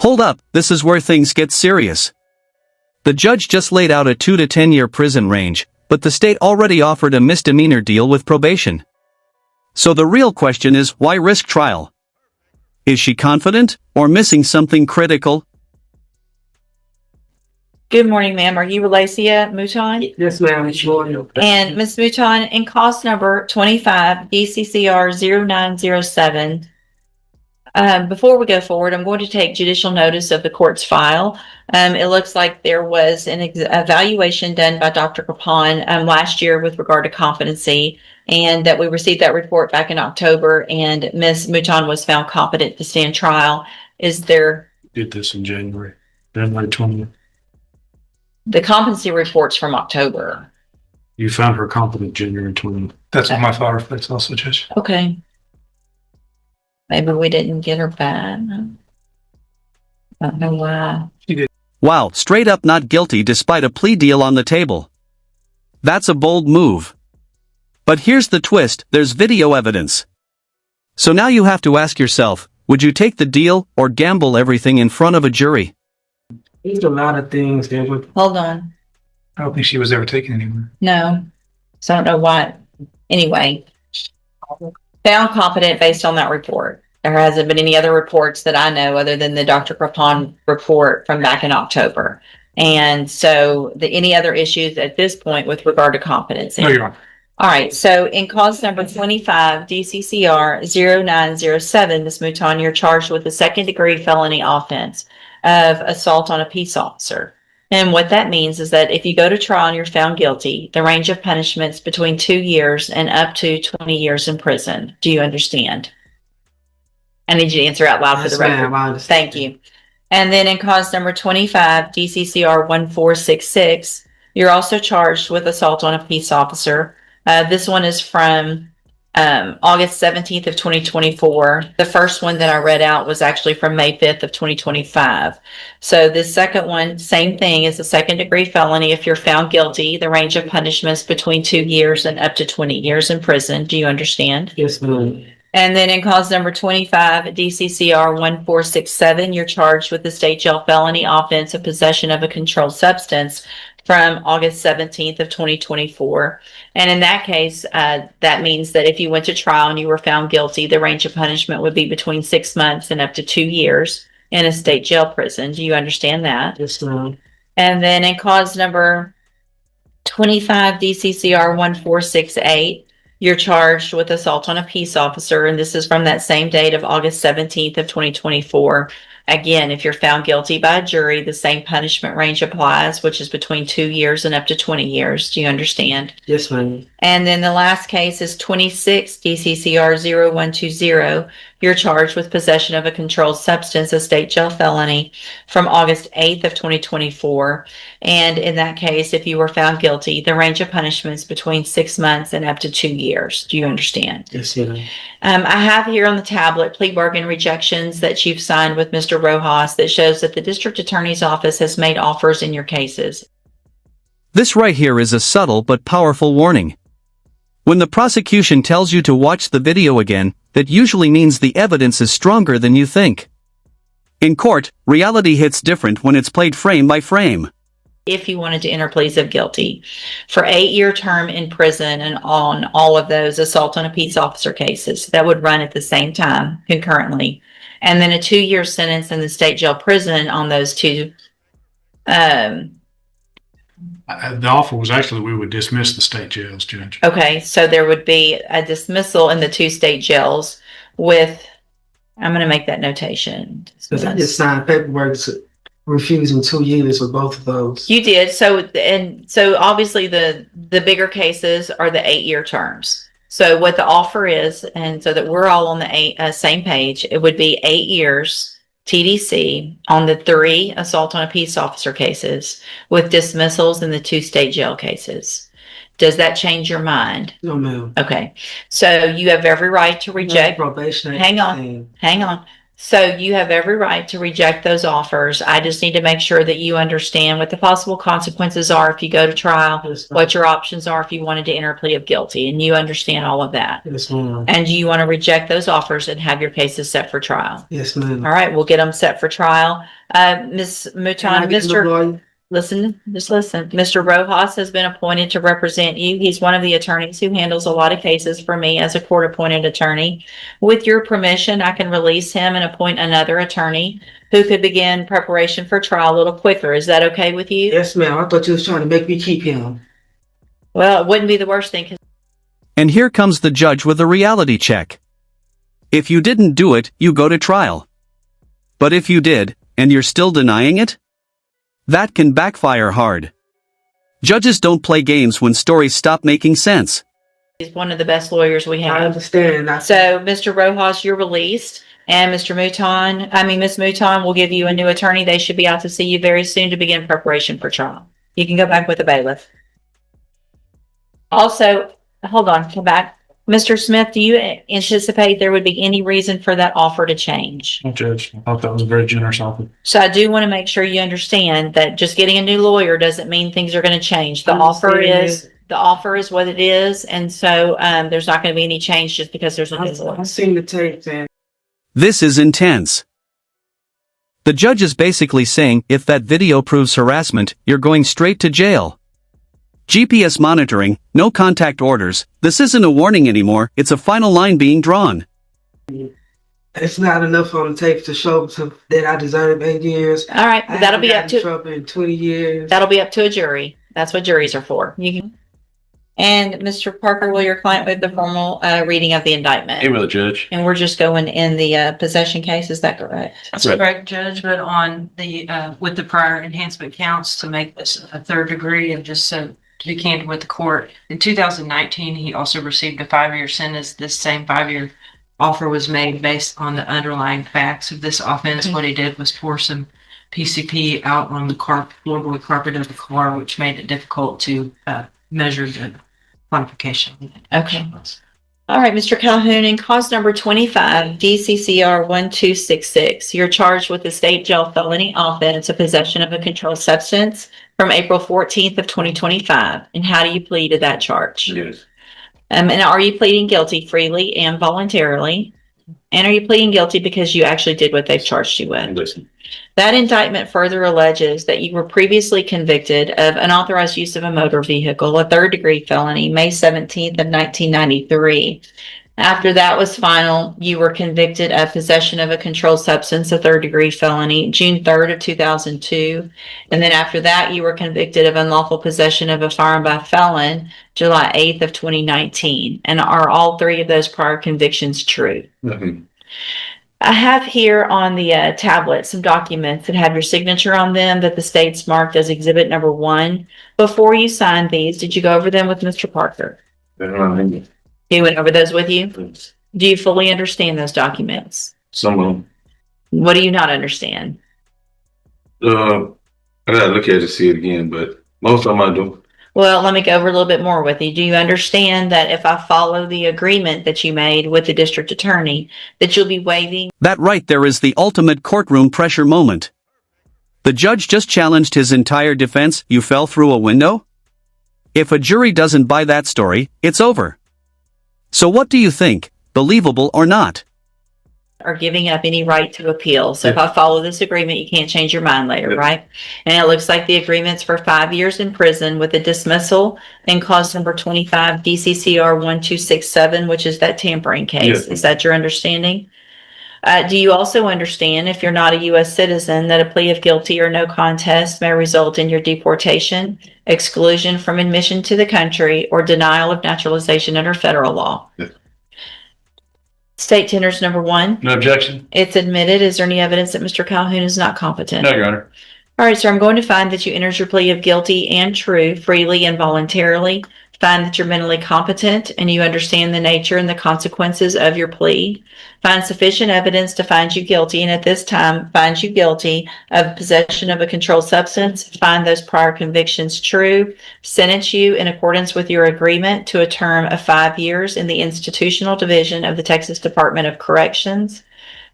Hold up, this is where things get serious. The judge just laid out a 2 to 10 year prison range, but the state already offered a misdemeanor deal with probation. So the real question is, why risk trial? Is she confident, or missing something critical? Good morning, ma'am. Are you Relacia Mouton? Yes, ma'am. It's Royal. And Ms. Mouton, in cause number 25 DCCR 0907, before we go forward, I'm going to take judicial notice of the court's file. It looks like there was an evaluation done by Dr. Capon last year with regard to competency, and that we received that report back in October, and Ms. Mouton was found competent to stand trial. Is there... Did this in January 20th. The competency report's from October. You found her competent January 20th. That's what my file reflects also, Judge. Okay. Maybe we didn't get her back. I don't know why. Wow, straight up not guilty despite a plea deal on the table. That's a bold move. But here's the twist, there's video evidence. So now you have to ask yourself, would you take the deal or gamble everything in front of a jury? There's a lot of things there. Hold on. I don't think she was ever taken anywhere. No. So I don't know why. Anyway, found competent based on that report. There hasn't been any other reports that I know other than the Dr. Crapon report from back in October. And so any other issues at this point with regard to competency? No, Your Honor. All right. So in cause number 25 DCCR 0907, Ms. Mouton, you're charged with a second-degree felony offense of assault on a peace officer. And what that means is that if you go to trial and you're found guilty, the range of punishments between 2 years and up to 20 years in prison. Do you understand? I need you to answer out loud for the record. Thank you. And then in cause number 25 DCCR 1466, you're also charged with assault on a peace officer. This one is from August 17th of 2024. The first one that I read out was actually from May 5th of 2025. So this second one, same thing, is a second degree felony. If you're found guilty, the range of punishments between 2 years and up to 20 years in prison. Do you understand? Yes, ma'am. And then in cause number 25 DCCR 1467, you're charged with the state jail felony offense of possession of a controlled substance from August 17th of 2024. And in that case, that means that if you went to trial and you were found guilty, the range of punishment would be between 6 months and up to 2 years in a state jail prison. Do you understand that? Yes, ma'am. And then in cause number 25 DCCR 1468, you're charged with assault on a peace officer, and this is from that same date of August 17th of 2024. Again, if you're found guilty by a jury, the same punishment range applies, which is between 2 years and up to 20 years. Do you understand? Yes, ma'am. And then the last case is 26 DCCR 0120. You're charged with possession of a controlled substance, a state jail felony, from August 8th of 2024. And in that case, if you were found guilty, the range of punishments between 6 months and up to 2 years. Do you understand? Yes, ma'am. I have here on the tablet plea bargain rejections that you've signed with Mr. Rojas that shows that the district attorney's office has made offers in your cases. This right here is a subtle but powerful warning. When the prosecution tells you to watch the video again, that usually means the evidence is stronger than you think. In court, reality hits different when it's played frame by frame. If you wanted to enter pleas of guilty for 8-year term in prison and on all of those assault on a peace officer cases, that would run at the same time concurrently. And then a 2-year sentence in the state jail prison on those two. The offer was actually we would dismiss the state jails, Judge. Okay, so there would be a dismissal in the 2 state jails with, I'm going to make that notation. Because I just signed paperwork refusing 2 years with both of those. You did. So obviously the bigger cases are the 8-year terms. So what the offer is, and so that we're all on the same page, it would be 8 years TDC on the 3 assault on a peace officer cases with dismissals in the 2 state jail cases. Does that change your mind? No, ma'am. Okay. So you have every right to reject. Probation. Hang on. So you have every right to reject those offers. I just need to make sure that you understand what the possible consequences are if you go to trial, Yes, ma'am. what your options are if you wanted to enter a plea of guilty, and you understand all of that. Yes, ma'am. And do you want to reject those offers and have your cases set for trial? Yes, ma'am. All right, we'll get them set for trial. Ms. Can I Mouton, get the Mr. lawyer? Listen, just listen. Mr. Rojas has been appointed to represent you. He's one of the attorneys who handles a lot of cases for me as a court-appointed attorney. With your permission, I can release him and appoint another attorney who could begin preparation for trial a little quicker. Is that okay with you? Yes, ma'am. I thought you was trying to make me keep him. Well, it wouldn't be the worst thing. And here comes the judge with a reality check. If you didn't do it, you go to trial. But if you did, and you're still denying it? That can backfire hard. Judges don't play games when stories stop making sense. He's one of the best lawyers we I have. understand. So, Mr. Rojas, you're released. And Ms. Mouton will give you a new attorney. They should be out to see you very soon to begin preparation for trial. You can go back with the bailiff. Also, hold on, come back. Mr. Smith, do you anticipate there would be any reason for that offer to change? No, Judge, I thought that was a very generous offer. So I do want to make sure you understand that just getting a new lawyer doesn't mean things are going to change. The offer is what it is, and so there's not going to be any change just because there's a new lawyer. I've seen the tapes and This is intense. The judge is basically saying, if that video proves harassment, you're going straight to jail. GPS monitoring, no contact orders, this isn't a warning anymore, it's a final line being drawn. it's not enough on the tapes to show that I deserve 8 years. All right, I that'll be haven't up gotten in to trouble in 20 years. that'll be up to a jury. That's what juries are for. And Mr. Parker, will your client waive the formal reading of the indictment? Hey, will the judge. And we're just going in the possession case, is that correct? That's correct, Judge, but on the, with the prior enhancement counts to make this a third degree and just so to be candid with the court, in 2019, he also received a 5-year sentence. This same 5-year offer was made based on the underlying facts of this offense. What he did was pour some PCP out on the floorboard carpet of the car, which made it difficult to measure the quantification. Okay. All right, Mr. Calhoun, in cause number 25, DCCR 1266, you're charged with the state jail felony offense of possession of a controlled substance from April 14th of 2025. And how do you plead to that charge? Yes. And are you pleading guilty freely and voluntarily? And are you pleading guilty because you actually did what they've charged you with? Listen. That indictment further alleges that you were previously convicted of unauthorized use of a motor vehicle, a third-degree felony, May 17th of 1993. After that was final, you were convicted of possession of a controlled substance, a third-degree felony, June 3rd of 2002. And then after that, you were convicted of unlawful possession of a firearm by a felon, July 8th of 2019. And are all three of those prior convictions true? Mm-hmm. I have here on the tablet some documents that have your signature on them that the state's marked as exhibit number 1. Before you signed these, did you go over them with Mr. Parker? He went over those with you? Do you fully understand those documents? Some of them. What do you not understand? I gotta look at it to see it again, but most of them I do. Well, let me go over a little bit more with you. Do you understand that if I follow the agreement that you made with the district attorney, that you'll be waiving? That right there is the ultimate courtroom pressure moment. The judge just challenged his entire defense, you fell through a window? If a jury doesn't buy that story, it's over. So what do you think, believable or not? Or giving up any right to appeal. So if I follow this agreement, you can't change your mind later, right? And it looks like the agreement's for 5 years in prison with a dismissal in cause number 25 DCCR 1267, which is that tampering case. Yes. Is that your understanding? Do you also understand, if you're not a U.S. citizen, that a plea of guilty or no contest may result in your deportation, exclusion from admission to the country, or denial of naturalization under federal law? Yes. State tenders number 1. No objection? It's admitted. Is there any evidence that Mr. Calhoun is not competent? No, Your Honor. All right, sir, I'm going to find that you entered your plea of guilty and true, freely and voluntarily. Find that you're mentally competent and you understand the nature and the consequences of your plea. Find sufficient evidence to find you guilty, and at this time, find you guilty of possession of a controlled substance. Find those prior convictions true. Sentence you in accordance with your agreement to a term of 5 years in the institutional division of the Texas Department of Corrections.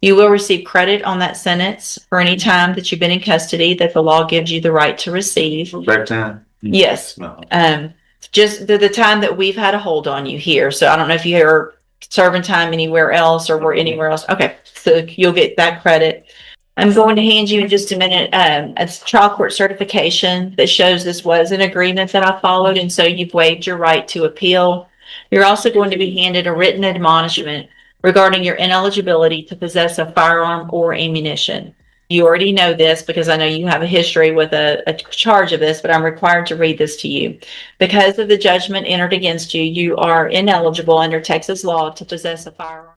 You will receive credit on that sentence for any time that you've been in custody that the law gives you the right to receive. Back time? Yes. No. Just the time that we've had a hold on you here. So I don't know if you are serving time anywhere else or were anywhere else. Okay, so you'll get that credit. I'm going to hand you in just a minute a trial court certification that shows this was an agreement that I followed, and so you've waived your right to appeal. You're also going to be handed a written admonishment regarding your ineligibility to possess a firearm or ammunition. You already know this because I know you have a history with a charge of this, but I'm required to read this to you. Because of the judgment entered against you, you are ineligible under Texas law to possess a firearm.